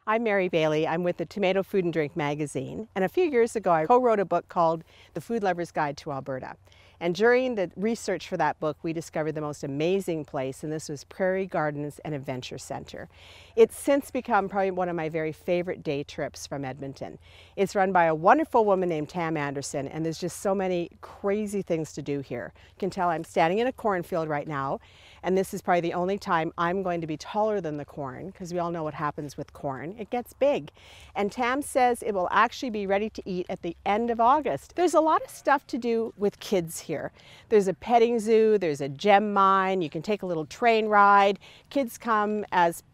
I'm Mary Bailey. I'm with the Tomato Food and Drink magazine, and a few years ago I co-wrote a book called The Food Lover's Guide to Alberta. And during the research for that book, we discovered the most amazing place, and this was Prairie Gardens Adventure Center. It's since become probably one of my very favorite day trips from Edmonton. It's run by a wonderful woman named Tam Anderson, and there's just so many crazy things to do here. You can tell I'm standing in a cornfield right now, and this is probably the only time I'm going to be taller than the corn, because we all know what happens with corn. It gets big. And Tam says it will actually be ready to eat at the end of August. There's a lot of stuff to do with kids here. There's a petting zoo, there's a gem mine, you can take a little train ride. Kids come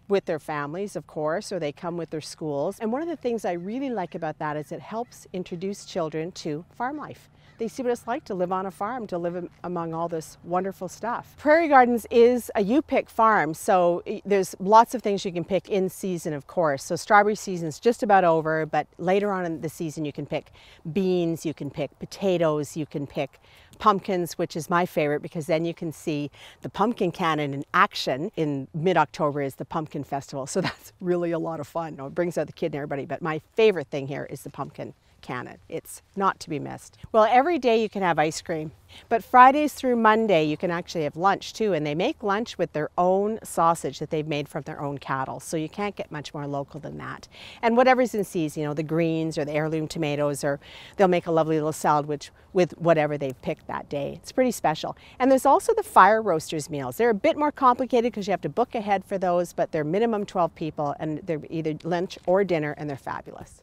with their families, of course, or they come with their schools. And one of the things I really like about that is it helps introduce children to farm life. They see what it's like to live on a farm, to live among all this wonderful stuff. Prairie Gardens is a you-pick farm, so there's lots of things you can pick in season, of course. So strawberry season's just about over, but later on in the season you can pick beans, you can pick potatoes, you can pick pumpkins, which is my favorite because then you can see the pumpkin cannon in action. In mid-October is the pumpkin festival, so that's really a lot of fun. It brings out the kid and everybody, but my favorite thing here is the pumpkin cannon. It's not to be missed. Well, every day you can have ice cream, but Fridays through Monday you can actually have lunch too, and they make lunch with their own sausage that they've made from their own cattle, so you can't get much more local than that. And whatever's in season, you know, the greens or the heirloom tomatoes, or they'll make a lovely little salad with whatever they've picked that day. It's pretty special. And there's also the fire roasters meals. They're a bit more complicated because you have to book ahead for those, but they're minimum 12 people, and they're either lunch or dinner, and they're fabulous.